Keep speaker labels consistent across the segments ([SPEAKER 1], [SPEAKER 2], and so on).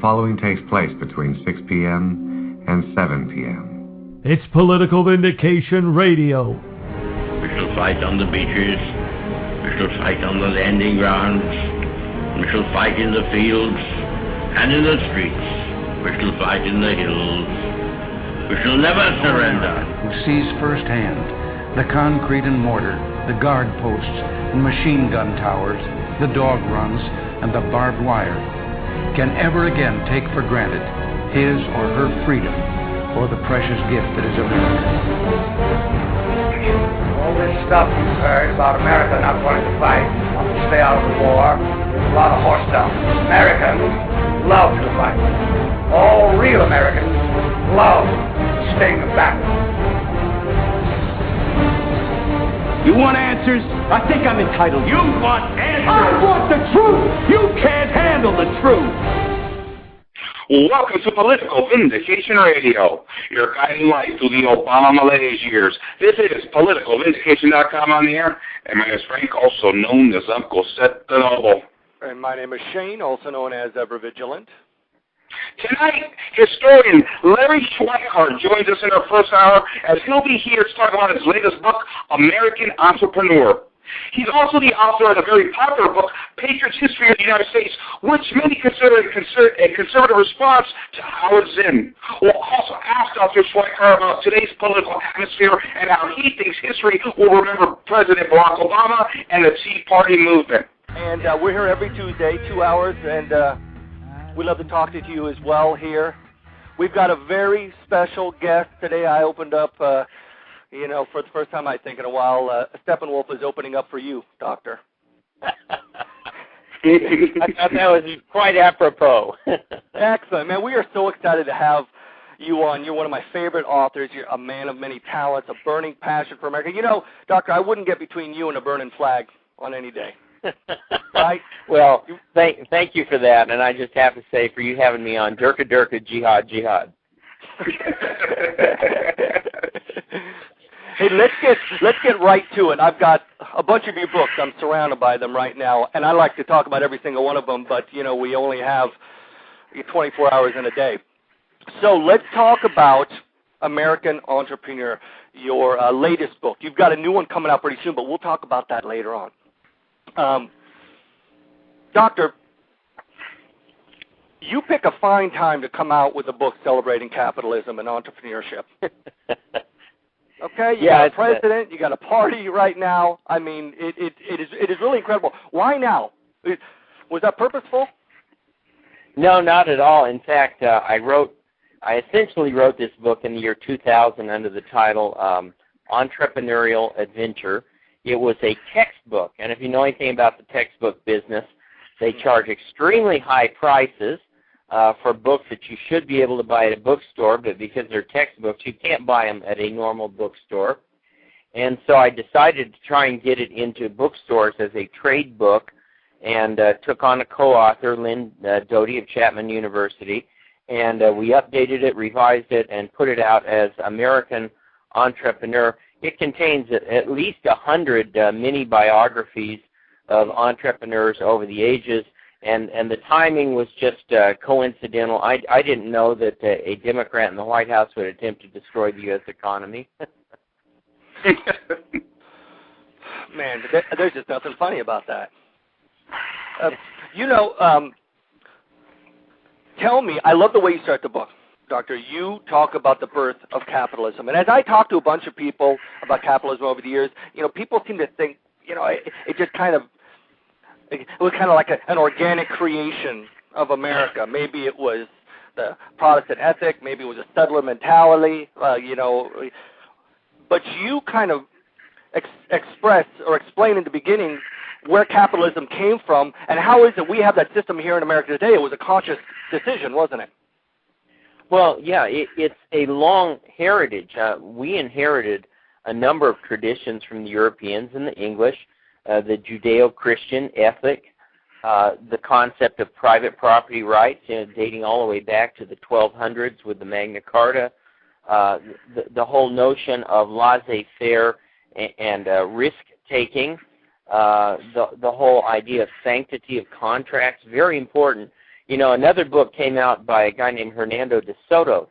[SPEAKER 1] following takes place between 6 p.m. and 7 p.m.
[SPEAKER 2] It's Political Vindication Radio.
[SPEAKER 3] We shall fight on the beaches. We shall fight on the landing grounds. We shall fight in the fields and in the streets. We shall fight in the hills. We shall never surrender.
[SPEAKER 4] Who sees firsthand the concrete and mortar, the guard posts and machine gun towers, the dog runs and the barbed wire, can ever again take for granted his or her freedom or the precious gift that is America.
[SPEAKER 5] All this stuff you've heard about America not wanting to fight, wanting to stay out of the war, is a lot of horse stuff. Americans love to fight. All real Americans love to stay in the battle.
[SPEAKER 6] You want answers? I think I'm entitled. You want answers? I want the truth! You can't handle the truth!
[SPEAKER 7] Welcome to Political Vindication Radio, your guiding light through the Obama malaise years. This is PoliticalVindication.com on the air, and my name is Frank, also known as Uncle Seth the Noble.
[SPEAKER 8] And my name is Shane, also known as Ever Vigilant.
[SPEAKER 7] Tonight, historian Larry Schweikart joins us in our first hour, as he'll be here to talk about his latest book, American Entrepreneur. He's also the author of the very popular book, Patriots, History of the United States, which many consider a conservative response to Howard Zinn. We'll also ask Dr. Schweikart about today's political atmosphere and how he thinks history will remember President Barack Obama and the Tea Party movement.
[SPEAKER 8] And we're here every Tuesday, 2 hours, and we love to talk to you as well here. We've got a very special guest today. I opened up, for the first time, I think, in a while, Steppenwolf is opening up for you, Doctor.
[SPEAKER 9] I thought that was quite apropos.
[SPEAKER 8] Excellent. Man, we are so excited to have you on. You're one of my favorite authors. You're a man of many talents, a burning passion for America. You know, Doctor, I wouldn't get between you and a burning flag on any day. Right?
[SPEAKER 9] Well, thank you for that, and I just have to say, for you having me on, Durka Durka, Jihad Jihad.
[SPEAKER 8] Hey, let's get right to it. I've got a bunch of your books. I'm surrounded by them right now, and I like to talk about every single one of them, but, we only have 24 hours in a day. So let's talk about American Entrepreneur, your latest book. You've got a new one coming out pretty soon, but we'll talk about that later on. Doctor, you pick a fine time to come out with a book celebrating capitalism and entrepreneurship. Okay, you got a president, you got a party right now. I mean, it is really incredible. Why now? Was that purposeful?
[SPEAKER 9] No, not at all. In fact, I essentially wrote this book in the year 2000 under the title Entrepreneurial Adventure. It was a textbook, and if you know anything about the textbook business, they charge extremely high prices for books that you should be able to buy at a bookstore, but because they're textbooks, you can't buy them at a normal bookstore. And so I decided to try and get it into bookstores as a trade book, and took on a co-author, Lynn Doty of Chapman University, and we updated it, revised it, and put it out as American Entrepreneur. It contains at least 100 mini biographies of entrepreneurs over the ages, and the timing was just coincidental. I didn't know that a Democrat in the White House would attempt to destroy the U.S. economy.
[SPEAKER 8] Man, there's just nothing funny about that. Tell me, I love the way you start the book. Doctor, you talk about the birth of capitalism. And as I talk to a bunch of people about capitalism over the years, people seem to think, it just kind of, it was kind of like an organic creation of America. Maybe it was the Protestant ethic, maybe it was a settler mentality, but you kind of express or explain in the beginning where capitalism came from and how is it we have that system here in America today. It was a conscious decision, wasn't it?
[SPEAKER 9] Well, yeah, it's a long heritage. We inherited a number of traditions from the Europeans and the English, the Judeo-Christian ethic, the concept of private property rights, dating all the way back to the 1200s with the Magna Carta, the whole notion of laissez-faire and risk-taking, the whole idea of sanctity of contracts, very important. Another book came out by a guy named Hernando de Soto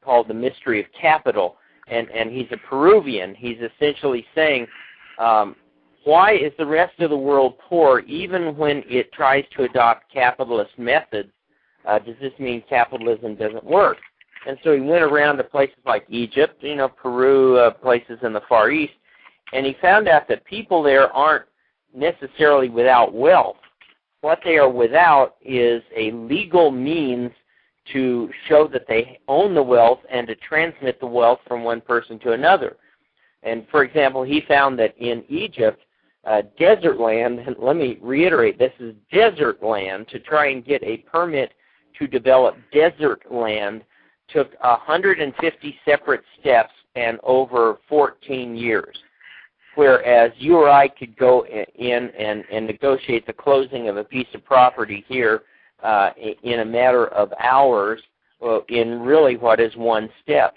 [SPEAKER 9] called The Mystery of Capital, and he's a Peruvian. He's essentially saying, why is the rest of the world poor even when it tries to adopt capitalist methods? Does this mean capitalism doesn't work? And so he went around to places like Egypt, Peru, places in the Far East, and he found out that people there aren't necessarily without wealth. What they are without is a legal means to show that they own the wealth and to transmit the wealth from one person to another. And, for example, he found that in Egypt, desert land, and let me reiterate, this is desert land, to try and get a permit to develop desert land took 150 separate steps and over 14 years. Whereas you or I could go in and negotiate the closing of a piece of property here in a matter of hours in really what is one step.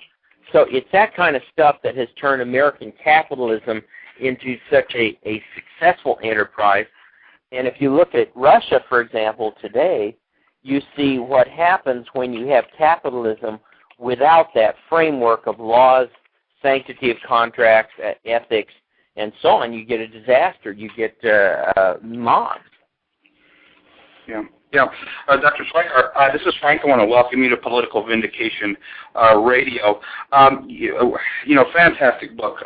[SPEAKER 9] So it's that kind of stuff that has turned American capitalism into such a successful enterprise. And if you look at Russia, for example, today, you see what happens when you have capitalism without that framework of laws, sanctity of contracts, ethics, and so on. You get a disaster. You get mobs.
[SPEAKER 7] Yeah. Dr. Schweikart, this is Frank. I want to welcome you to Political Vindication Radio. Fantastic book,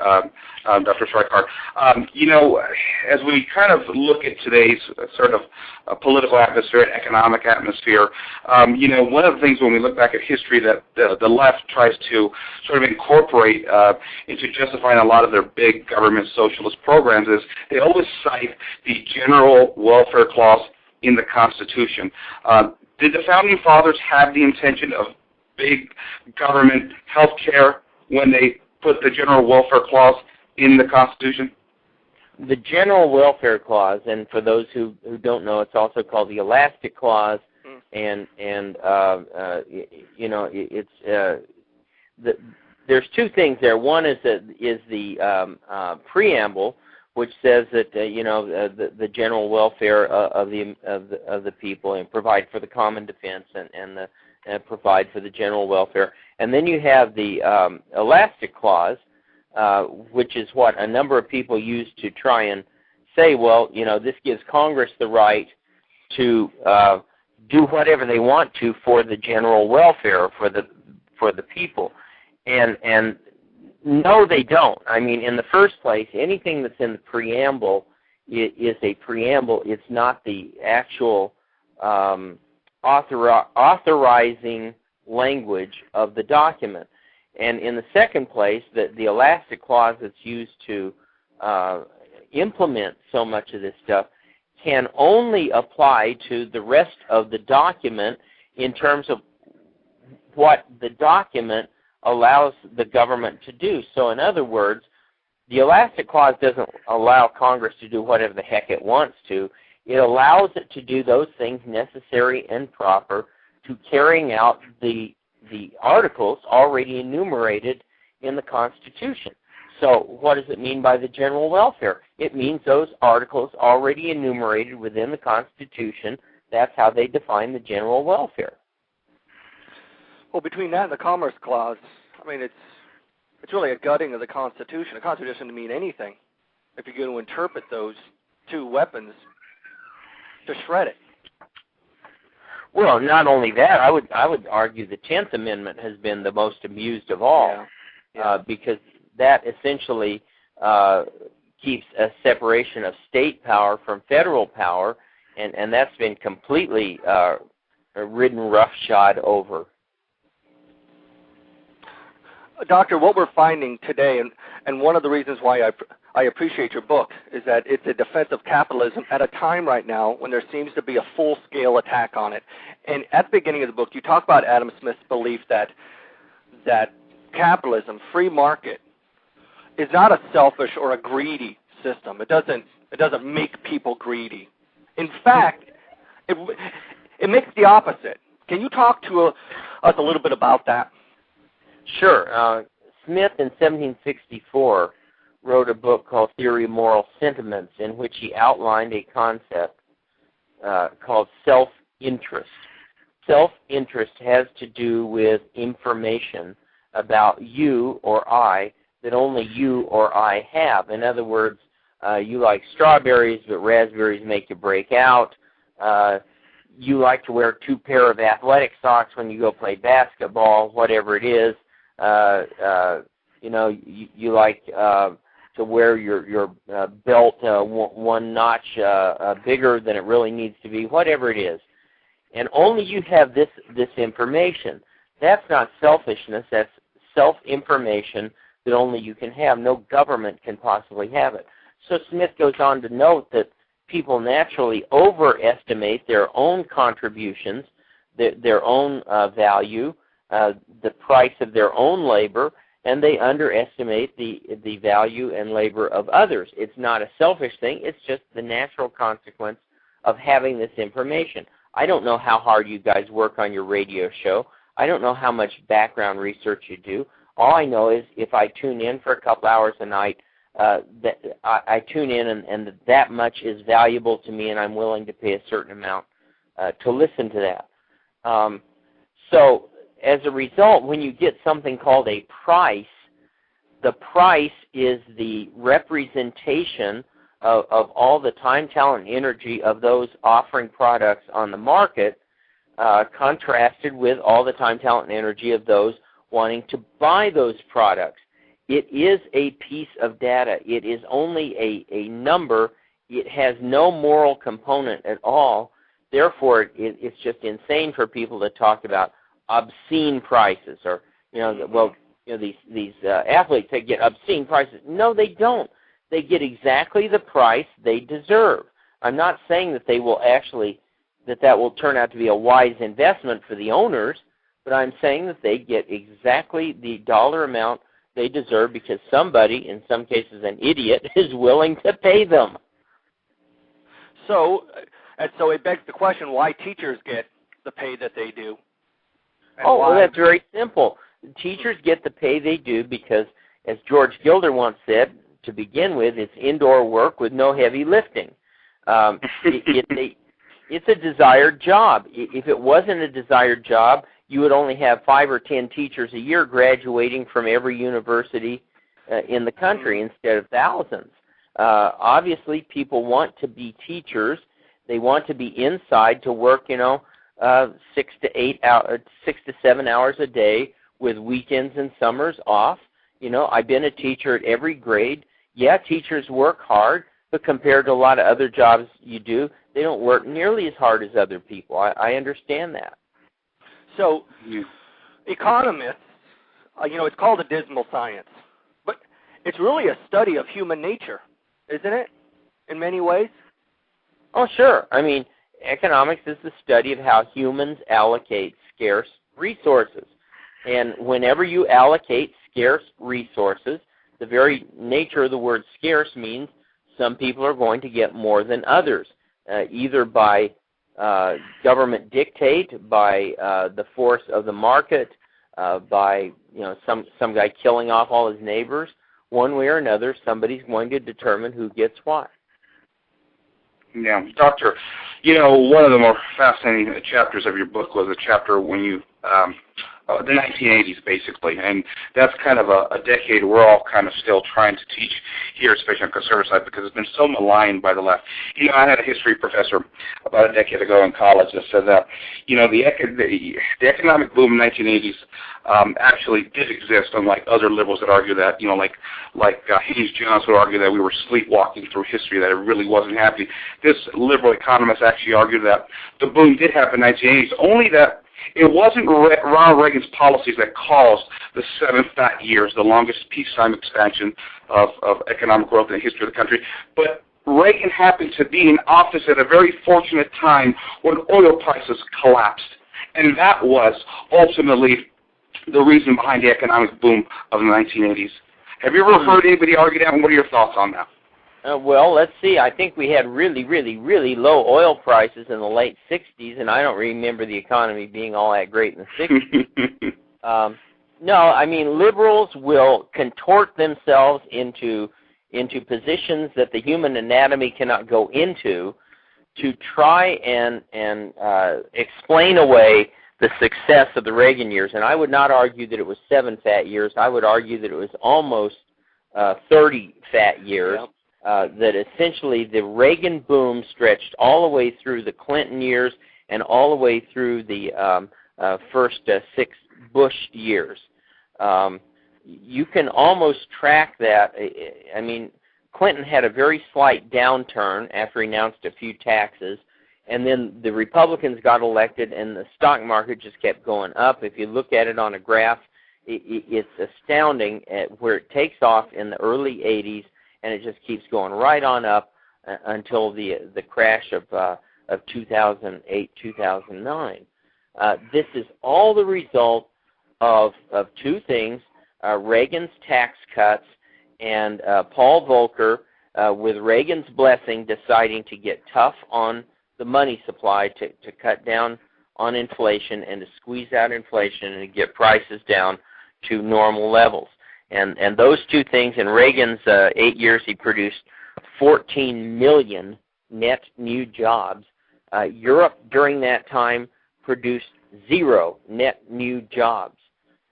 [SPEAKER 7] Dr. Schweikart. As we kind of look at today's sort of political atmosphere and economic atmosphere, one of the things when we look back at history that the left tries to sort of incorporate into justifying a lot of their big government socialist programs is they always cite the general welfare clause in the Constitution. Did the Founding Fathers have the intention of big government health care when they put the General Welfare Clause in the Constitution?
[SPEAKER 9] The General Welfare Clause, and for those who don't know, it's also called the Elastic Clause, and there's two things there. One is the preamble, which says that the general welfare of the people and provide for the common defense and provide for the general welfare. And then you have the Elastic Clause, which is what a number of people use to try and say, well, this gives Congress the right to do whatever they want to for the general welfare for the people, and no, they don't. I mean, in the first place, anything that's in the preamble is a preamble. It's not the actual authorizing language of the document. And in the second place, the Elastic Clause that's used to implement so much of this stuff can only apply to the rest of the document in terms of what the document allows the government to do. So in other words, the Elastic Clause doesn't allow Congress to do whatever the heck it wants to. It allows it to do those things necessary and proper to carrying out the articles already enumerated in the Constitution. So what does it mean by the general welfare? It means those articles already enumerated within the Constitution. That's how they define the general welfare.
[SPEAKER 8] Well, between that and the Commerce Clause, I mean, it's really a gutting of the Constitution. The Constitution doesn't mean anything if you're going to interpret those two weapons to shred it.
[SPEAKER 9] Well, not only that, I would argue the 10th Amendment has been the most abused of all, because that essentially keeps a separation of state power from federal power, and that's been completely ridden roughshod over.
[SPEAKER 8] Doctor, what we're finding today, and one of the reasons why I appreciate your book, is that it's a defense of capitalism at a time right now when there seems to be a full-scale attack on it. And at the beginning of the book, you talk about Adam Smith's belief that capitalism, free market, is not a selfish or a greedy system. It doesn't make people greedy. In fact, it makes the opposite. Can you talk to us a little bit about that?
[SPEAKER 9] Sure. Smith in 1764 wrote a book called Theory of Moral Sentiments, in which he outlined a concept called self-interest. self-interest has to do with information about you or I that only you or I have. In other words, you like strawberries, but raspberries make you break out. You like to wear 2 pair of athletic socks when you go play basketball, whatever it is. You like to wear your belt one notch bigger than it really needs to be, whatever it is. And only you have this information. That's not selfishness. That's self-information that only you can have. No government can possibly have it. So Smith goes on to note that people naturally overestimate their own contributions, their own value, the price of their own labor, and they underestimate the value and labor of others. It's not a selfish thing. It's just the natural consequence of having this information. I don't know how hard you guys work on your radio show. I don't know how much background research you do. All I know is if I tune in for a couple hours a night, I tune in and that much is valuable to me, and I'm willing to pay a certain amount to listen to that. So as a result, when you get something called a price, the price is the representation of all the time, talent, and energy of those offering products on the market, contrasted with all the time, talent, and energy of those wanting to buy those products. It is a piece of data. It is only a number. It has no moral component at all. Therefore, it's just insane for people to talk about obscene prices, or these athletes, they get obscene prices. No, they don't. They get exactly the price they deserve. I'm not saying that they will actually that will turn out to be a wise investment for the owners, but I'm saying that they get exactly the dollar amount they deserve because somebody, in some cases an idiot, is willing to pay them.
[SPEAKER 8] So it begs the question, why teachers get the pay that they do?
[SPEAKER 9] Well, that's very simple. Teachers get the pay they do because, as George Gilder once said, to begin with, it's indoor work with no heavy lifting. It's a desired job. If it wasn't a desired job, you would only have 5 or 10 teachers a year graduating from every university in the country instead of thousands. Obviously, people want to be teachers. They want to be inside to work, 6 to 7 hours a day with weekends and summers off. I've been a teacher at every grade. Yeah, teachers work hard, but compared to a lot of other jobs you do, they don't work nearly as hard as other people. I understand that.
[SPEAKER 8] So, economists, it's called a dismal science, but it's really a study of human nature, isn't it, in many ways?
[SPEAKER 9] Oh, sure. I mean, economics is the study of how humans allocate scarce resources. And whenever you allocate scarce resources, the very nature of the word scarce means some people are going to get more than others, either by government dictate, by the force of the market, by some guy killing off all his neighbors. One way or another, somebody's going to determine who gets what.
[SPEAKER 7] Yeah, Doctor, one of the more fascinating chapters of your book was a chapter when you, the 1980s, basically, and that's kind of a decade we're all kind of still trying to teach here, especially on the conservative side, because it's been so maligned by the left. I had a history professor about a decade ago in college that said that, the economic boom in the 1980s actually did exist, unlike other liberals that argue that, like Haynes Johns would argue that we were sleepwalking through history, that it really wasn't happening. This liberal economist actually argued that the boom did happen in the 1980s, only that it wasn't Ronald Reagan's policies that caused the 7 fat years, the longest peacetime expansion of economic growth in the history of the country, but Reagan happened to be in office at a very fortunate time when oil prices collapsed. And that was ultimately the reason behind the economic boom of the 1980s. Have you ever heard anybody argue that, and what are your thoughts on that?
[SPEAKER 9] Well, let's see. I think we had really, really, really low oil prices in the late 60s, and I don't remember the economy being all that great in the 60s. No, I mean, liberals will contort themselves into positions that the human anatomy cannot go into to try and explain away the success of the Reagan years. And I would not argue that it was 7 fat years. I would argue that it was almost 30 fat years.
[SPEAKER 8] Yep.
[SPEAKER 9] That essentially the Reagan boom stretched all the way through the Clinton years and all the way through the first 6 Bush years. You can almost track that. I mean, Clinton had a very slight downturn after he announced a few taxes, and then the Republicans got elected and the stock market just kept going up. If you look at it on a graph, it's astounding at where it takes off in the early 80s, and it just keeps going right on up until the crash of 2008, 2009. This is all the result of 2 things, Reagan's tax cuts and Paul Volcker, with Reagan's blessing, deciding to get tough on the money supply to cut down on inflation and to squeeze out inflation and to get prices down to normal levels. And those 2 things, in Reagan's 8 years, he produced 14 million net new jobs. Europe during that time produced 0 net new jobs.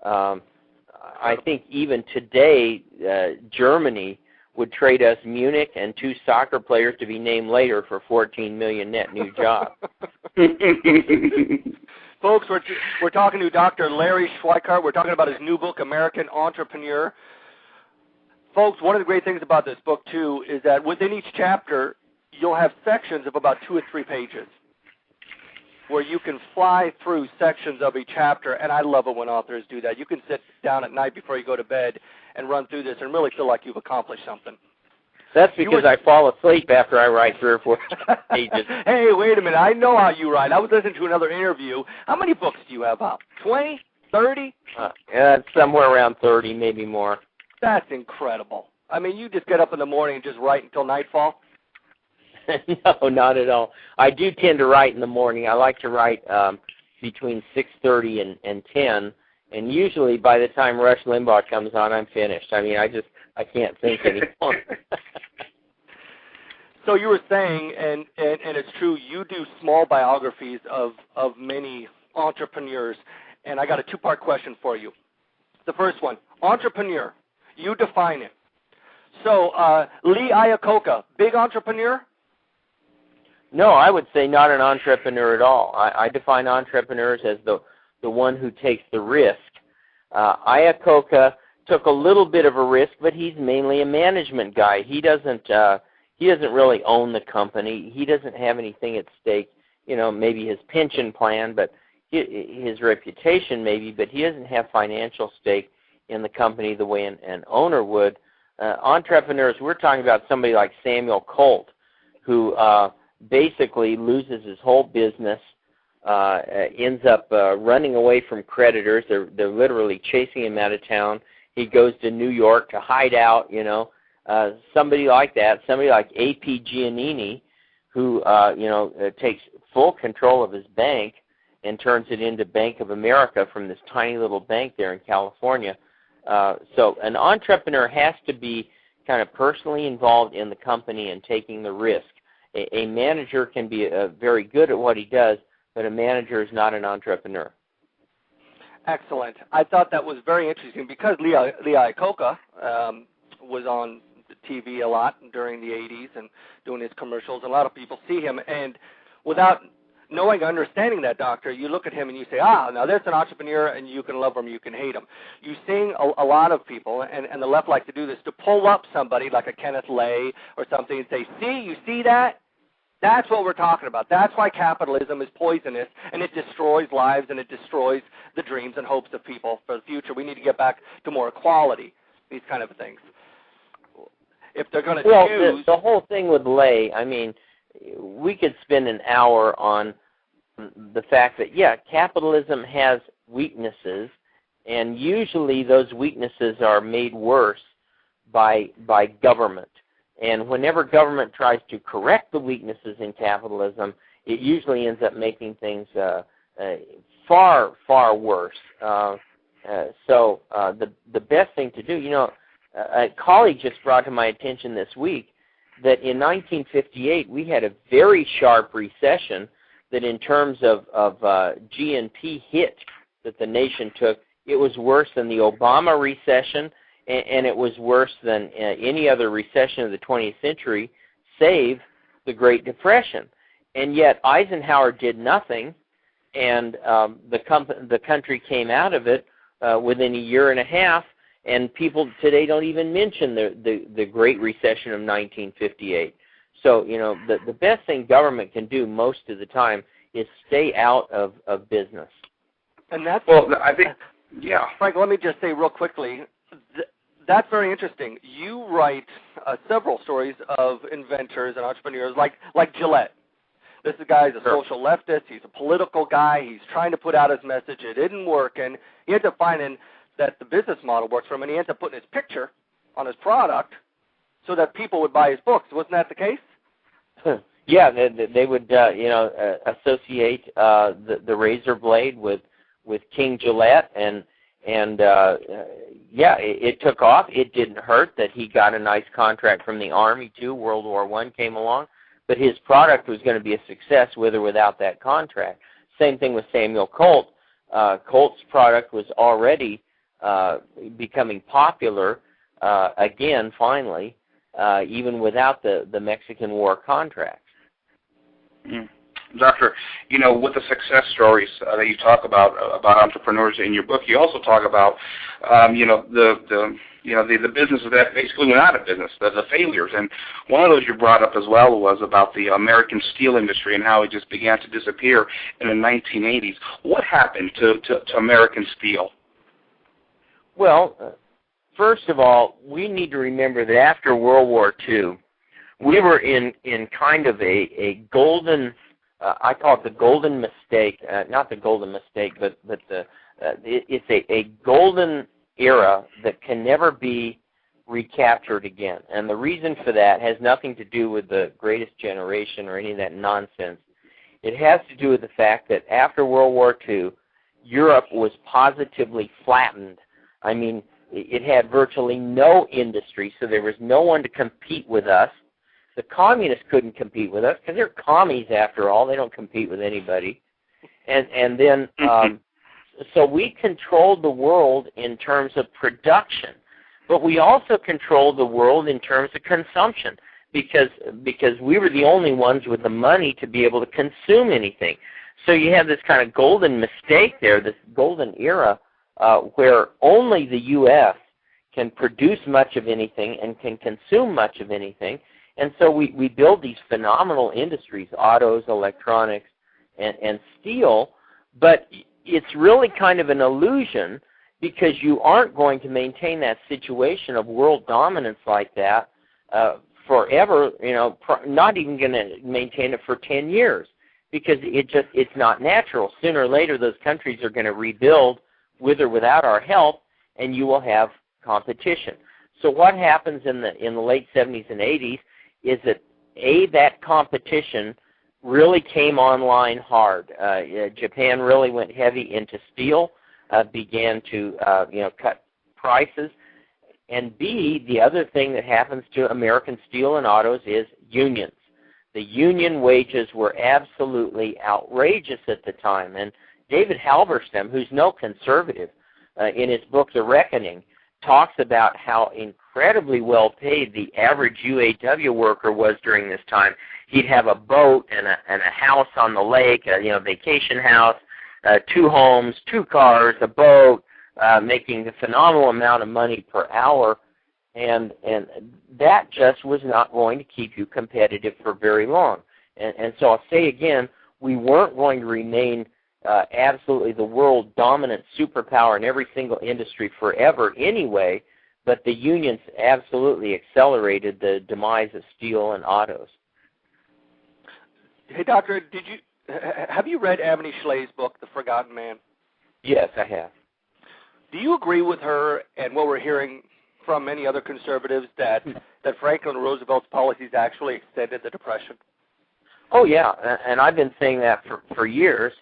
[SPEAKER 9] I think even today, Germany would trade us Munich and 2 soccer players to be named later for 14 million net new jobs.
[SPEAKER 8] Folks, we're talking to Dr. Larry Schweikart. We're talking about his new book, American Entrepreneur. Folks, one of the great things about this book, too, is that within each chapter, you'll have sections of about 2 or 3 pages where you can fly through sections of each chapter, and I love it when authors do that. You can sit down at night before you go to bed and run through this and really feel like you've accomplished something.
[SPEAKER 9] That's because I fall asleep after I write 3 or 4 pages.
[SPEAKER 8] Hey, wait a minute. I know how you write. I was listening to another interview. How many books do you have out? 20? 30?
[SPEAKER 9] Yeah, somewhere around 30, maybe more.
[SPEAKER 8] That's incredible. I mean, you just get up in the morning and just write until nightfall?
[SPEAKER 9] No, not at all. I do tend to write in the morning. I like to write between 6:30 and 10, and usually by the time Rush Limbaugh comes on, I'm finished. I mean, I can't think anymore.
[SPEAKER 8] So you were saying, and it's true, you do small biographies of many entrepreneurs, and I got a 2-part question for you. The first one, entrepreneur, you define it. So Lee Iacocca, big entrepreneur?
[SPEAKER 9] No, I would say not an entrepreneur at all. I define entrepreneurs as the one who takes the risk. Iacocca took a little bit of a risk, but he's mainly a management guy. He doesn't really own the company. He doesn't have anything at stake. You know, maybe his pension plan, but his reputation maybe, but he doesn't have financial stake in the company the way an owner would. Entrepreneurs, we're talking about somebody like Samuel Colt, who basically loses his whole business, ends up running away from creditors. They're literally chasing him out of town. He goes to New York to hide out, you know. Somebody like that, somebody like A.P. Giannini, who, takes full control of his bank and turns it into Bank of America from this tiny little bank there in California. So an entrepreneur has to be kind of personally involved in the company and taking the risk. A manager can be very good at what he does, but a manager is not an entrepreneur.
[SPEAKER 8] Excellent. I thought that was very interesting because Lee Iacocca was on TV a lot during the 80s and doing his commercials. A lot of people see him, and without knowing, understanding that, doctor, you look at him and you say, now there's an entrepreneur, and you can love him, you can hate him. You sing a lot of people, and the left likes to do this, to pull up somebody like a Kenneth Lay or something and say, see, you see that? That's what we're talking about. That's why capitalism is poisonous, and it destroys lives, and it destroys the dreams and hopes of people for the future. We need to get back to more equality, these kind of things. If they're going to choose...
[SPEAKER 9] the whole thing with Lay, I mean, we could spend an hour on the fact that, capitalism has weaknesses, and usually those weaknesses are made worse by government. And whenever government tries to correct the weaknesses in capitalism, it usually ends up making things far, far worse. So the best thing to do, a colleague just brought to my attention this week that in 1958 we had a very sharp recession that in terms of GNP hit that the nation took, it was worse than the Obama recession, and it was worse than any other recession of the 20th century, save the Great Depression. And yet Eisenhower did nothing, and the country came out of it within a year and a half, and people today don't even mention the Great Recession of 1958. So, the best thing government can do most of the time is stay out of business.
[SPEAKER 8] And that's...
[SPEAKER 7] Well, I think, yeah.
[SPEAKER 8] Frank, let me just say real quickly, that's very interesting. You write several stories of inventors and entrepreneurs like Gillette. This guy's a social leftist. He's a political guy. He's trying to put out his message. It didn't work, and he ends up finding that the business model works for him, and he ends up putting his picture on his product so that people would buy his books. Wasn't that the case?
[SPEAKER 9] Yeah, they would, associate the razor blade with King Gillette, and it took off. It didn't hurt that he got a nice contract from the Army too. World War I came along, but his product was going to be a success with or without that contract. Same thing with Samuel Colt. Colt's product was already becoming popular again, finally, even without the Mexican War contract.
[SPEAKER 7] Doctor, with the success stories that you talk about entrepreneurs in your book, you also talk about, the businesses that basically went out of business, the failures. And one of those you brought up as well was about the American steel industry and how it just began to disappear in the 1980s. What happened to American steel?
[SPEAKER 9] Well, first of all, we need to remember that after World War II, we were in kind of a golden, I call it the golden mistake, not the golden mistake, but it's a golden era that can never be recaptured again. And the reason for that has nothing to do with the greatest generation or any of that nonsense. It has to do with the fact that after World War II, Europe was positively flattened. I mean, it had virtually no industry, so there was no one to compete with us. The communists couldn't compete with us because they're commies after all. They don't compete with anybody. And then, so we controlled the world in terms of production, but we also controlled the world in terms of consumption because we were the only ones with the money to be able to consume anything. So you have this kind of golden mistake there, this golden era, where only the U.S. can produce much of anything and can consume much of anything. And so we build these phenomenal industries, autos, electronics, and steel, but it's really kind of an illusion because you aren't going to maintain that situation of world dominance like that forever, not even going to maintain it for 10 years because it's not natural. Sooner or later, those countries are going to rebuild with or without our help, and you will have competition. So what happens in the late 70s and 80s is that, that competition really came online hard. Japan really went heavy into steel, began to cut prices. And B, the other thing that happens to American steel and autos is unions. The union wages were absolutely outrageous at the time. And David Halberstam, who's no conservative, in his book The Reckoning, talks about how incredibly well paid the average UAW worker was during this time. He'd have a boat and a house on the lake, a vacation house, 2 homes, 2 cars, a boat, making a phenomenal amount of money per hour, and that just was not going to keep you competitive for very long. And so I'll say again, we weren't going to remain absolutely the world dominant superpower in every single industry forever anyway, but the unions absolutely accelerated the demise of steel and autos.
[SPEAKER 8] Hey, Doctor, have you read Amity Schleye's book, The Forgotten Man?
[SPEAKER 9] Yes, I have.
[SPEAKER 8] Do you agree with her and what we're hearing from many other conservatives that Franklin Roosevelt's policies actually extended the Depression?
[SPEAKER 9] Oh, yeah, and I've been saying that for years.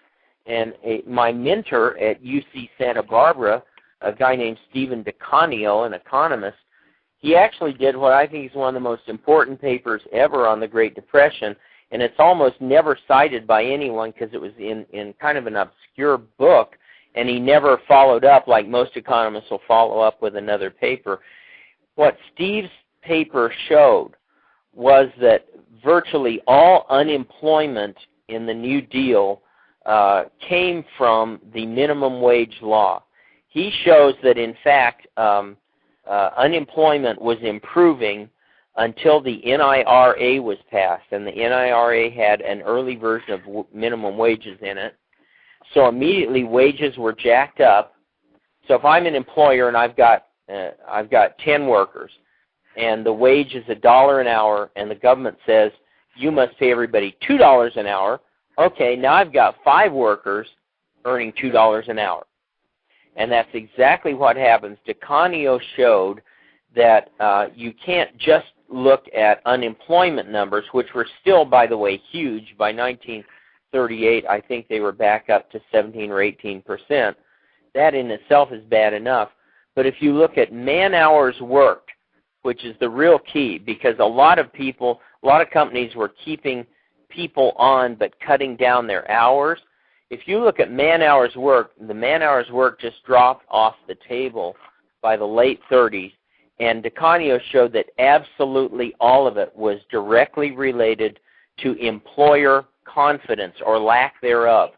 [SPEAKER 9] And my mentor at UC Santa Barbara, a guy named Stephen DeCanio, an economist, he actually did what I think is one of the most important papers ever on the Great Depression, and it's almost never cited by anyone because it was in kind of an obscure book, and he never followed up like most economists will follow up with another paper. What Steve's paper showed was that virtually all unemployment in the New Deal came from the minimum wage law. He shows that, in fact, unemployment was improving until the NIRA was passed, and the NIRA had an early version of minimum wages in it. So immediately wages were jacked up. So if I'm an employer and I've got 10 workers, and the wage is $1 an hour, and the government says you must pay everybody $2 an hour, okay, now I've got 5 workers earning $2 an hour. And that's exactly what happens. DeCanio showed that you can't just look at unemployment numbers, which were still, by the way, huge. By 1938, I think they were back up to 17 or 18%. That in itself is bad enough. But if you look at man-hours worked, which is the real key, because a lot of companies were keeping people on but cutting down their hours. If you look at man-hours worked, the man-hours worked just dropped off the table by the late 30s, and DeCanio showed that absolutely all of it was directly related to employer confidence or lack thereof.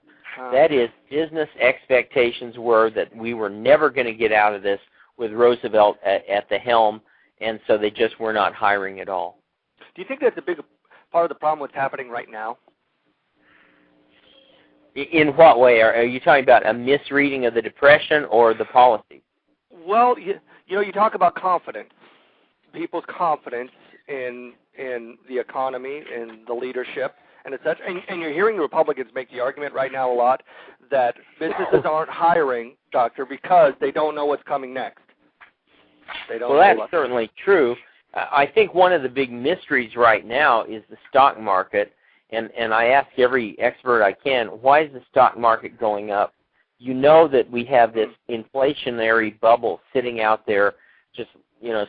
[SPEAKER 9] That is, business expectations were that we were never going to get out of this with Roosevelt at the helm, and so they just were not hiring at all.
[SPEAKER 8] Do you think that's a big part of the problem what's happening right now?
[SPEAKER 9] In what way? Are you talking about a misreading of the Depression or the policy?
[SPEAKER 8] Well, you talk about confidence, people's confidence in the economy, in the leadership, and etc. And you're hearing the Republicans make the argument right now a lot that businesses aren't hiring, Doctor, because they don't know what's coming next.
[SPEAKER 9] Well, that's certainly true. I think one of the big mysteries right now is the stock market, and I ask every expert I can, why is the stock market going up? You know that we have this inflationary bubble sitting out there, just,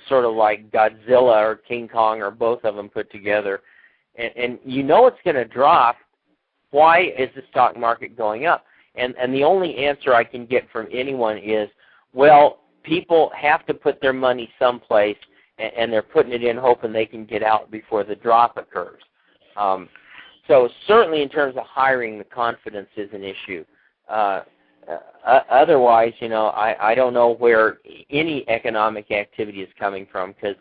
[SPEAKER 9] sort of like Godzilla or King Kong or both of them put together, and you know it's going to drop. Why is the stock market going up? And the only answer I can get from anyone is, well, people have to put their money someplace, and they're putting it in hoping they can get out before the drop occurs. So certainly in terms of hiring, the confidence is an issue. Otherwise, I don't know where any economic activity is coming from because,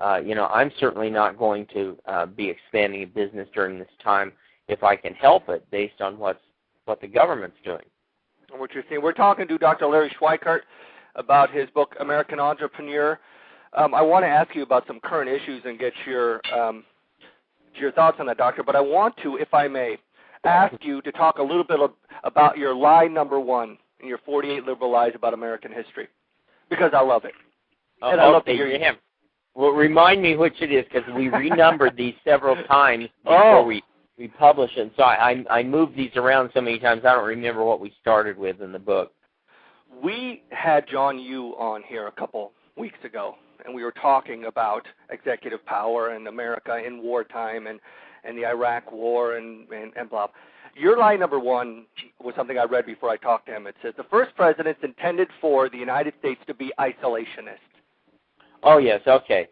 [SPEAKER 9] I'm certainly not going to be expanding a business during this time if I can help it based on what the government's doing.
[SPEAKER 8] What you're saying. We're talking to Dr. Larry Schweikart about his book, American Entrepreneur. I want to ask you about some current issues and get your thoughts on that, Doctor. But I want to, if I may, ask you to talk a little bit about your lie number 1 in your 48 liberal lies about American history, because I love it. And I love to hear you.
[SPEAKER 9] Well, remind me which it is, because we renumbered these several times before we published it. So I moved these around so many times I don't remember what we started with in the book.
[SPEAKER 8] We had John Yoo on here a couple weeks ago, and we were talking about executive power and America in wartime and the Iraq war and blah. Your lie number 1 was something I read before I talked to him. It says, the first president's intended for the United States to be isolationist.
[SPEAKER 9] Oh, yes, okay.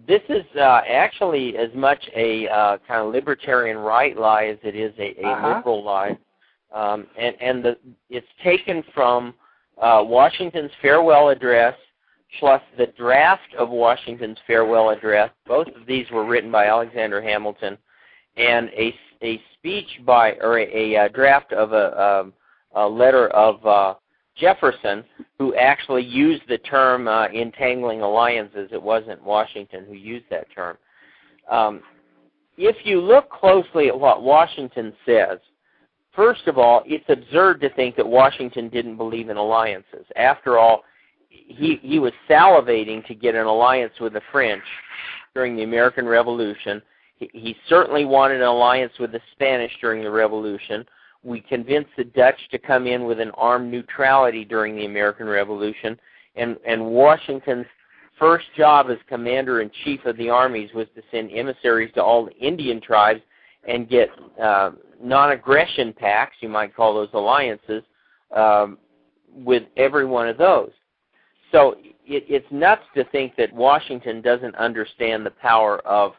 [SPEAKER 9] This is actually as much a kind of libertarian right lie as it is a liberal lie. It's taken from Washington's farewell address plus the draft of Washington's farewell address. Both of these were written by Alexander Hamilton, and a speech a draft of a letter of Jefferson, who actually used the term entangling alliances. It wasn't Washington who used that term. If you look closely at what Washington says, first of all, it's absurd to think that Washington didn't believe in alliances. After all, he was salivating to get an alliance with the French during the American Revolution. He certainly wanted an alliance with the Spanish during the Revolution. We convinced the Dutch to come in with an armed neutrality during the American Revolution, and Washington's first job as commander-in-chief of the armies was to send emissaries to all the Indian tribes and get non-aggression pacts, you might call those alliances, with every one of those. So it's nuts to think that Washington doesn't understand the power of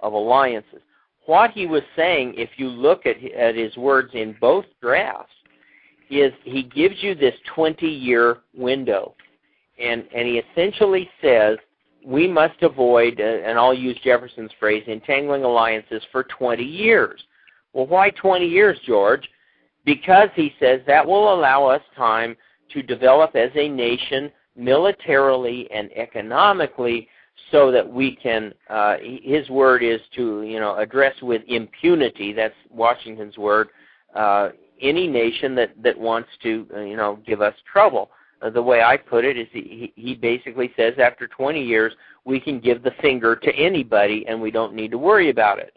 [SPEAKER 9] alliances. What he was saying, if you look at his words in both drafts, is he gives you this 20-year window. And he essentially says, we must avoid, and I'll use Jefferson's phrase, entangling alliances for 20 years. Well, why 20 years, George? Because, he says, that will allow us time to develop as a nation militarily and economically so that we can, his word is to, address with impunity, that's Washington's word, any nation that wants to, give us trouble. The way I put it is he basically says after 20 years, we can give the finger to anybody and we don't need to worry about it.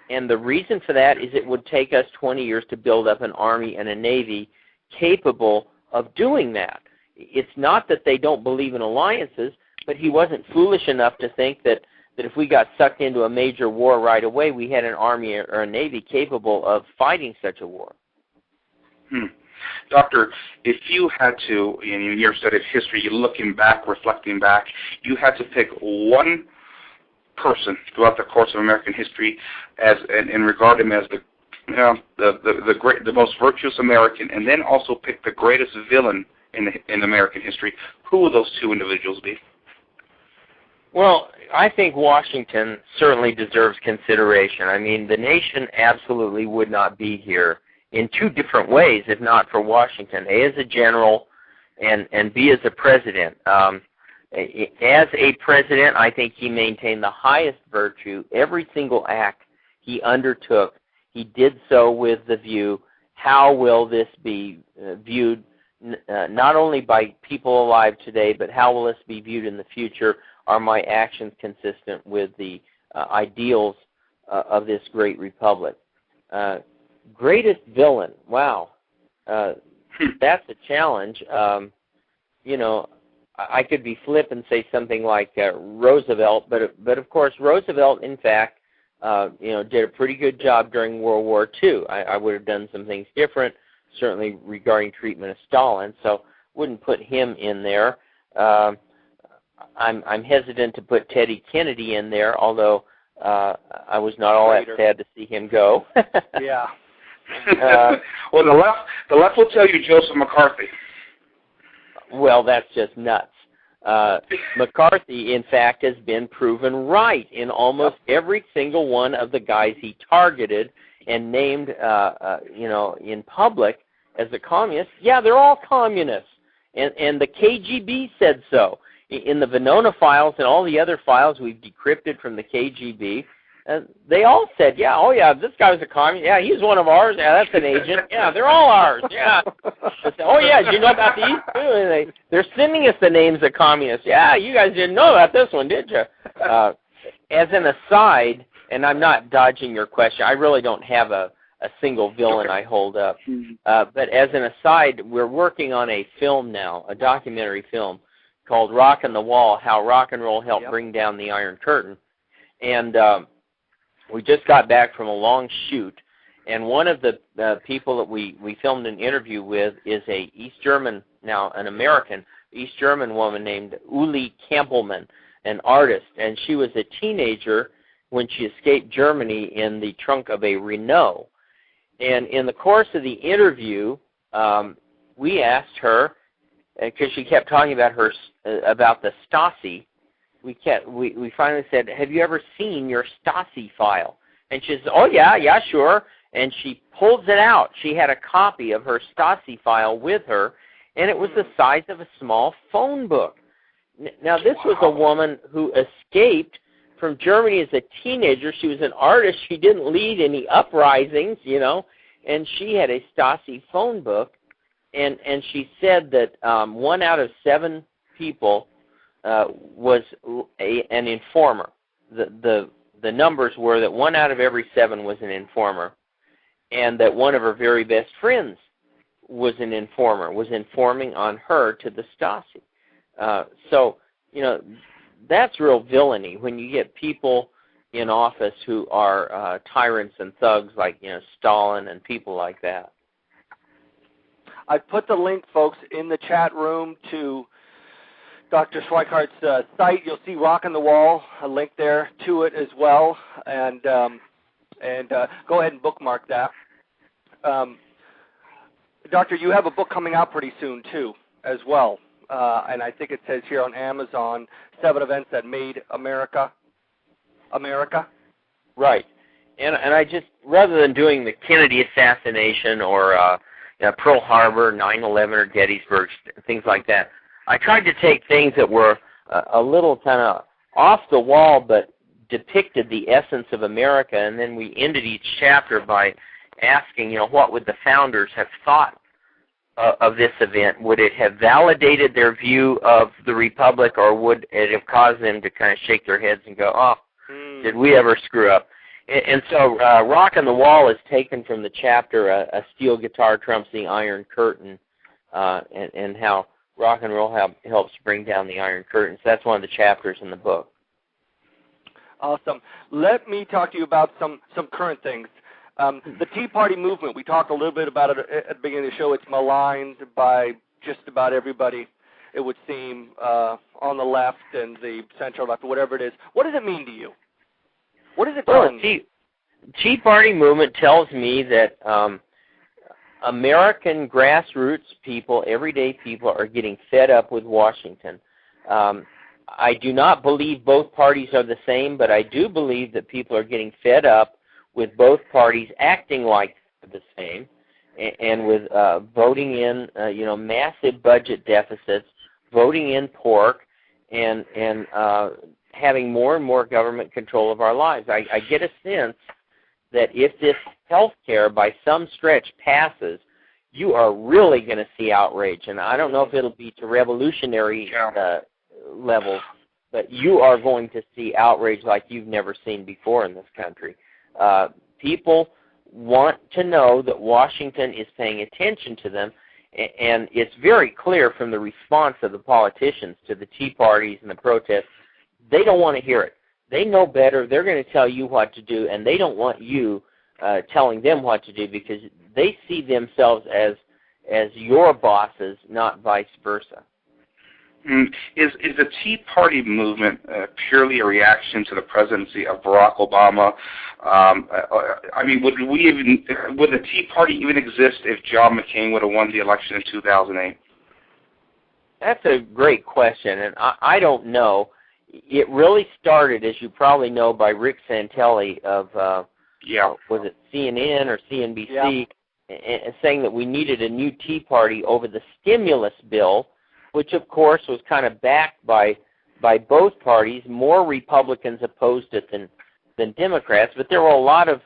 [SPEAKER 9] And the reason for that is it would take us 20 years to build up an army and a navy capable of doing that. It's not that they don't believe in alliances, but he wasn't foolish enough to think that if we got sucked into a major war right away, we had an army or a navy capable of fighting such a war.
[SPEAKER 7] Doctor, if you had to, in your study of history, looking back, reflecting back, you had to pick one person throughout the course of American history and regard him as the most virtuous American, and then also pick the greatest villain in American history, who would those two individuals be?
[SPEAKER 9] Well, I think Washington certainly deserves consideration. I mean, the nation absolutely would not be here in two different ways if not for Washington, A, as a general, and B, as a president. As a president, I think he maintained the highest virtue. Every single act he undertook, he did so with the view, how will this be viewed not only by people alive today, but how will this be viewed in the future? Are my actions consistent with the ideals of this great republic? Greatest villain, wow. That's a challenge. I could be flip and say something like Roosevelt, but of course Roosevelt, in fact, did a pretty good job during World War II. I would have done some things different, certainly regarding treatment of Stalin, so wouldn't put him in there. I'm hesitant to put Teddy Kennedy in there, although I was not all that sad to see him go.
[SPEAKER 8] Yeah.
[SPEAKER 7] Well, the left will tell you Joseph McCarthy.
[SPEAKER 9] Well, that's just nuts. McCarthy, in fact, has been proven right in almost every single one of the guys he targeted and named, in public as a communist. Yeah, they're all communists, and the KGB said so. In the Venona files and all the other files we've decrypted from the KGB, they all said, this guy was a communist. Yeah, he's one of ours. Yeah, that's an agent. Yeah, they're all ours. Yeah. Said, did you know about these too? And they're sending us the names of communists. Yeah, you guys didn't know about this one, did you? As an aside, and I'm not dodging your question, I really don't have a single villain I hold up. But as an aside, we're working on a film now, a documentary film called Rock and the Wall, How Rock and Roll Helped Bring Down the Iron Curtain. And we just got back from a long shoot, and one of the people that we filmed an interview with is a East German, now an American East German woman named Uli Campbellman, an artist, and she was a teenager when she escaped Germany in the trunk of a Renault. And in the course of the interview, we asked her, because she kept talking about the Stasi. We finally said, have you ever seen your Stasi file? And she says, yeah, sure. And she pulls it out. She had a copy of her Stasi file with her, and it was the size of a small phone book. Now, this was a woman who escaped from Germany as a teenager. She was an artist. She didn't lead any uprisings, and she had a Stasi phone book. And she said that 1 out of 7 people was an informer. The numbers were that 1 out of every 7 was an informer, and that one of her very best friends was an informer, was informing on her to the Stasi. So, that's real villainy when you get people in office who are tyrants and thugs like, Stalin and people like that.
[SPEAKER 8] I've put the link, folks, in the chat room to Dr. Schweikart's site. You'll see Rock on the Wall, a link there to it as well, and go ahead and bookmark that. Doctor, you have a book coming out pretty soon, too, as well, and I think it says here on Amazon, 7 Events That Made America.
[SPEAKER 9] Right. And I just, rather than doing the Kennedy assassination or Pearl Harbor, 9/11, or Gettysburg, things like that, I tried to take things that were a little kind of off the wall but depicted the essence of America, and then we ended each chapter by asking, what would the founders have thought of this event? Would it have validated their view of the Republic, or would it have caused them to kind of shake their heads and go, did we ever screw up? And so Rock on the Wall is taken from the chapter, A Steel Guitar Trumps the Iron Curtain, and how rock and roll helps bring down the Iron Curtain. So that's one of the chapters in the book.
[SPEAKER 8] Awesome. Let me talk to you about some current things. The Tea Party movement, we talked a little bit about it at the beginning of the show. It's maligned by just about everybody, it would seem, on the left and the central left, whatever it is. What does it mean to you? What is it telling you?
[SPEAKER 9] Tea Party movement tells me that American grassroots people, everyday people, are getting fed up with Washington. I do not believe both parties are the same, but I do believe that people are getting fed up with both parties acting like the same, and with voting in, massive budget deficits, voting in pork, and having more and more government control of our lives. I get a sense that if this health care by some stretch passes, you are really going to see outrage. And I don't know if it'll be to revolutionary levels, but you are going to see outrage like you've never seen before in this country. People want to know that Washington is paying attention to them, and it's very clear from the response of the politicians to the Tea Parties and the protests. They don't want to hear it. They know better. They're going to tell you what to do, and they don't want you telling them what to do, because they see themselves as your bosses, not vice versa.
[SPEAKER 7] Is the Tea Party movement purely a reaction to the presidency of Barack Obama? Would the Tea Party even exist if John McCain would have won the election in 2008?
[SPEAKER 9] That's a great question, and I don't know. It really started, as you probably know, by Rick Santelli of, was it CNN or CNBC, saying that we needed a new Tea Party over the stimulus bill, which, of course, was kind of backed by both parties. More Republicans opposed it than Democrats, but there were a lot of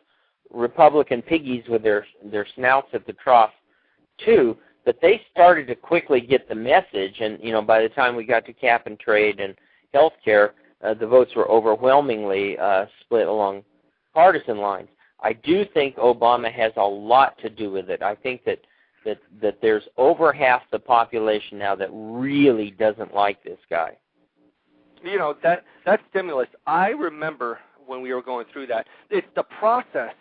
[SPEAKER 9] Republican piggies with their snouts at the trough, too. But they started to quickly get the message, and, by the time we got to cap and trade and health care, the votes were overwhelmingly split along partisan lines. I do think Obama has a lot to do with it. I think that there's over half the population now that really doesn't like this guy.
[SPEAKER 8] That stimulus, I remember when we were going through that, it's the process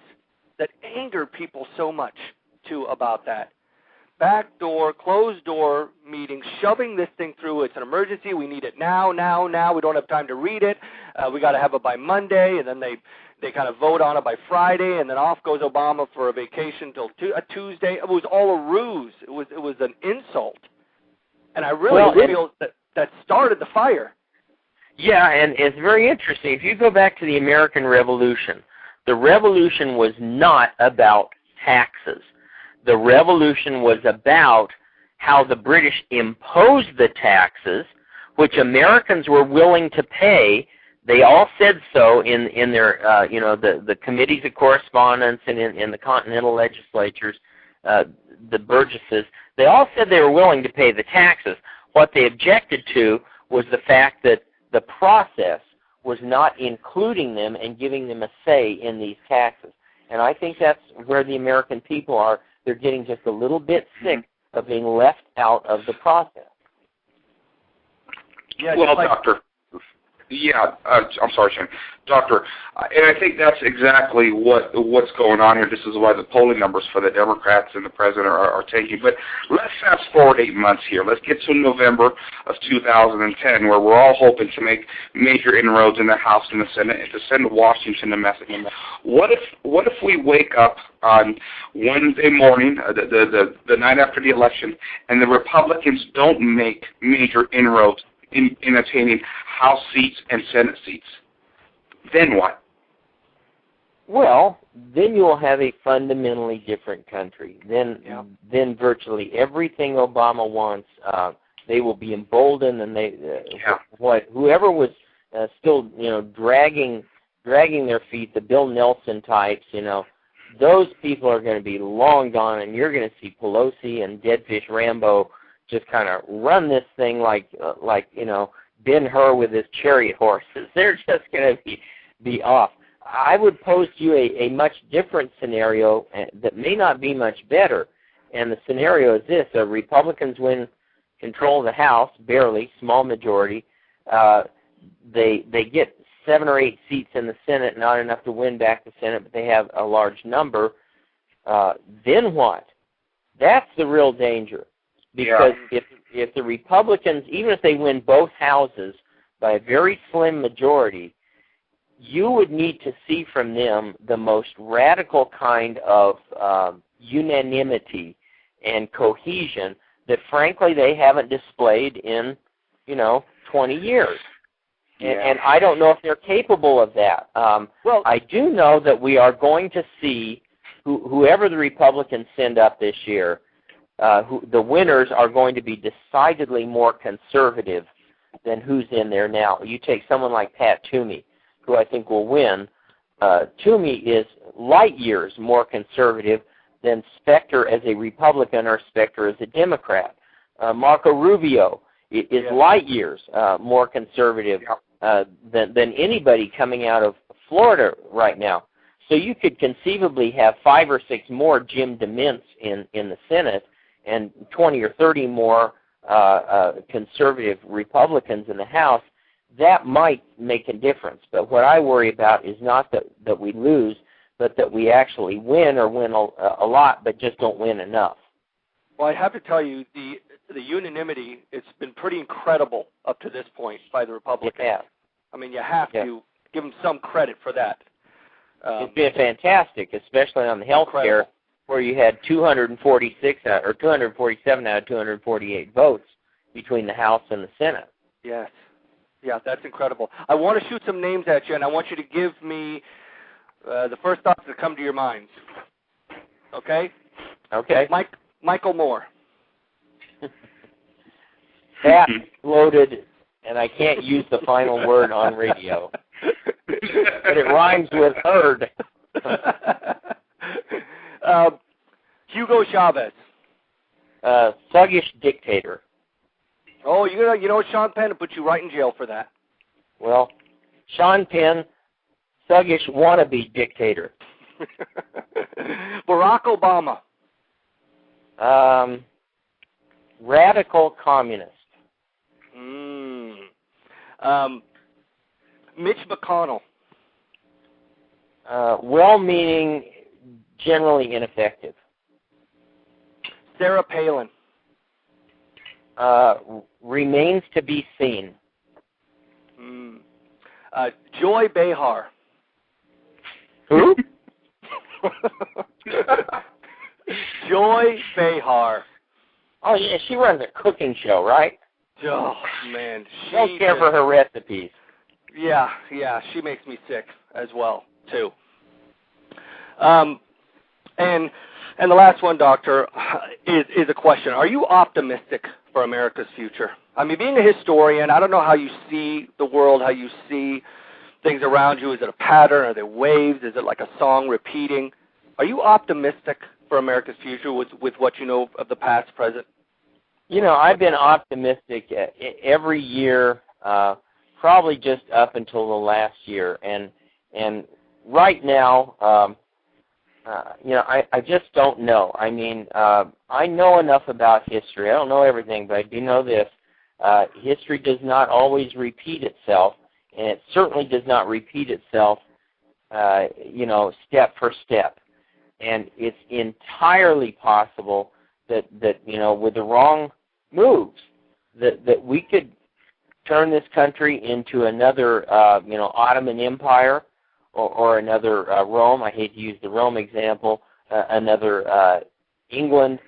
[SPEAKER 8] that angered people so much, too, about that. Backdoor, closed-door meetings, shoving this thing through. It's an emergency. We need it now. We don't have time to read it. We got to have it by Monday, and then they kind of vote on it by Friday, and then off goes Obama for a vacation till Tuesday. It was all a ruse. It was an insult, and I really feel that started the fire.
[SPEAKER 9] Yeah, and it's very interesting. If you go back to the American Revolution, the Revolution was not about taxes. The Revolution was about how the British imposed the taxes, which Americans were willing to pay. They all said so in their, the committees of correspondence and in the continental legislatures, the Burgesses. They all said they were willing to pay the taxes. What they objected to was the fact that the process was not including them and giving them a say in these taxes. And I think that's where the American people are. They're getting just a little bit sick of being left out of the process.
[SPEAKER 8] Yeah,
[SPEAKER 7] well, Doctor. Yeah, I'm sorry, Shane. Doctor, and I think that's exactly what's going on here. This is why the polling numbers for the Democrats and the president are tanking. But let's fast forward 8 months here. Let's get to November of 2010, where we're all hoping to make major inroads in the House and the Senate and to send Washington a message. What if we wake up on Wednesday morning, the night after the election, and the Republicans don't make major inroads in attaining House seats and Senate seats? Then what?
[SPEAKER 9] Well, then you will have a fundamentally different country. Then virtually everything Obama wants, they will be emboldened, and whoever was still dragging their feet, the Bill Nelson types, those people are going to be long gone, and you're going to see Pelosi and Deadfish Rambo just kind of run this thing like Ben-Hur with his chariot horses. They're just going to be off. I would pose to you a much different scenario that may not be much better. And the scenario is this: Republicans win control of the House, barely, small majority. They get 7 or 8 seats in the Senate, not enough to win back the Senate, but they have a large number. Then what? That's the real danger. Because if the Republicans, even if they win both houses by a very slim majority, you would need to see from them the most radical kind of unanimity and cohesion that, frankly, they haven't displayed in, 20 years. And I don't know if they're capable of that. Well, I do know that we are going to see whoever the Republicans send up this year, the winners are going to be decidedly more conservative than who's in there now. You take someone like Pat Toomey, who I think will win. Toomey is light years more conservative than Specter as a Republican or Specter as a Democrat. Marco Rubio is light years more conservative than anybody coming out of Florida right now. So you could conceivably have 5 or 6 more Jim DeMints in the Senate, and 20 or 30 more conservative Republicans in the House. That might make a difference. But what I worry about is not that we lose, but that we actually win or win a lot, but just don't win enough.
[SPEAKER 8] Well, I have to tell you, the unanimity, it's been pretty incredible up to this point by the Republicans.
[SPEAKER 9] Yeah.
[SPEAKER 8] I mean, you have to give them some credit for that.
[SPEAKER 9] It's been fantastic, especially on the health care, where you had 247 out of 248 votes between the House and the Senate.
[SPEAKER 8] Yes. Yeah, that's incredible. I want to shoot some names at you, and I want you to give me the first thoughts that come to your mind. Okay?
[SPEAKER 9] Okay.
[SPEAKER 8] Michael Moore.
[SPEAKER 9] Fat, loaded, and I can't use the final word on radio. But it rhymes with herd.
[SPEAKER 8] Hugo Chavez.
[SPEAKER 9] Thuggish dictator.
[SPEAKER 8] Oh, you know Sean Penn will put you right in jail for that.
[SPEAKER 9] Well, Sean Penn, thuggish wannabe dictator.
[SPEAKER 8] Barack Obama.
[SPEAKER 9] Radical communist.
[SPEAKER 8] Mitch McConnell.
[SPEAKER 9] Well-meaning, generally ineffective.
[SPEAKER 8] Sarah Palin.
[SPEAKER 9] Remains to be seen.
[SPEAKER 8] Joy Behar.
[SPEAKER 9] Who?
[SPEAKER 8] Joy Behar.
[SPEAKER 9] Oh, yeah, she runs a cooking show, right?
[SPEAKER 8] Oh, man.
[SPEAKER 9] Don't care for her recipes.
[SPEAKER 8] Yeah, she makes me sick as well, too. And the last one, Doctor, is a question. Are you optimistic for America's future? I mean, being a historian, I don't know how you see the world, how you see things around you. Is it a pattern? Are there waves? Is it like a song repeating? Are you optimistic for America's future with what you know of the past, present?
[SPEAKER 9] I've been optimistic every year, probably just up until the last year. And right now, I just don't know. I mean, I know enough about history. I don't know everything, but I do know this. history does not always repeat itself, and it certainly does not repeat itself, step for step. And it's entirely possible that with the wrong moves, that we could turn this country into another, Ottoman Empire or another Rome. I hate to use the Rome example. Another England,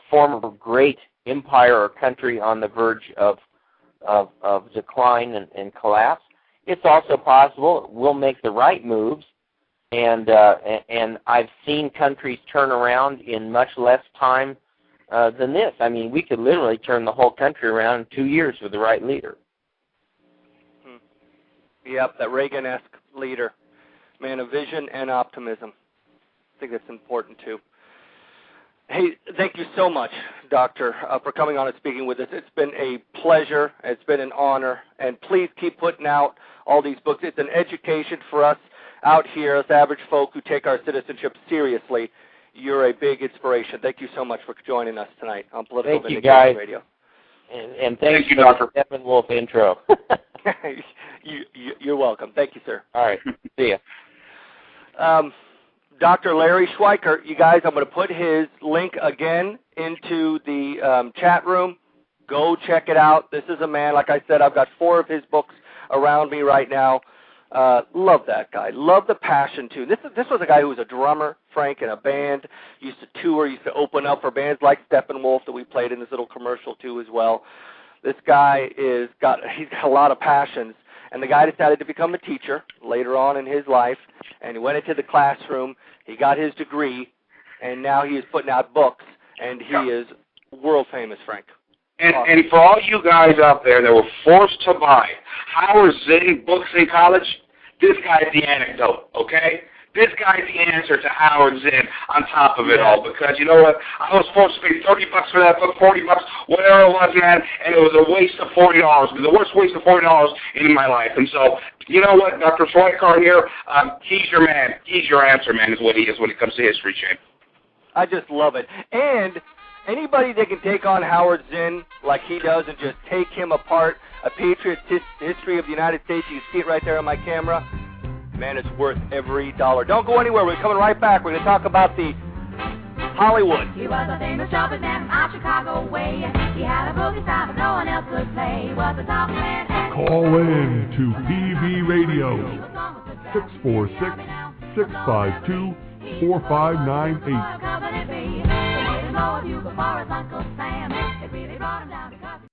[SPEAKER 9] former great empire or country on the verge of decline and collapse. It's also possible we'll make the right moves, and I've seen countries turn around in much less time than this. I mean, we could literally turn the whole country around in 2 years with the right leader.
[SPEAKER 8] Yep, that Reagan-esque leader. Man of vision and optimism. I think that's important, too. Hey, thank you so much, Doctor, for coming on and speaking with us. It's been a pleasure. It's been an honor. And please keep putting out all these books. It's an education for us out here, us average folk who take our citizenship seriously. You're a big inspiration. Thank you so much for joining us tonight on Political Vindication Radio.
[SPEAKER 9] And thank you, Doctor. Steppenwolf intro.
[SPEAKER 8] You're welcome. Thank you, sir.
[SPEAKER 9] All right. See ya.
[SPEAKER 8] Dr. Larry Schweikart, you guys, I'm going to put his link again into the chat room. Go check it out. This is a man, like I said, I've got 4 of his books around me right now. Love that guy. Love the passion, too. This was a guy who was a drummer, Frank, in a band. Used to tour, used to open up for bands like Steppenwolf that we played in this little commercial, too, as well. This guy he's got a lot of passions. And the guy decided to become a teacher later on in his life, and he went into the classroom, he got his degree, and now he is putting out books, and he is world famous, Frank.
[SPEAKER 7] And for all you guys out there that were forced to buy Howard Zinn books in college, this guy's the anecdote, okay? This guy's the answer to Howard Zinn on top of it all, because you know what? I was supposed to pay $30 for that book, $40, whatever it was, man, and it was a waste of $40. It was the worst waste of $40 in my life. And so, you know what, Dr. Schweikart here, he's your man. He's your answer, man, is what he is when it comes to history, Shane.
[SPEAKER 8] I just love it. And anybody that can take on Howard Zinn like he does and just take him apart, a Patriots history of the United States, you can see it right there on my camera. Man, it's worth every dollar. Don't go anywhere. We're coming right back. We're going to talk about the Hollywood.
[SPEAKER 10] He was a famous trumpet man from out Chicago way. He had a boogie style but no one else could play. He was a top man.
[SPEAKER 2] Call in to PV Radio, 646-652-4598.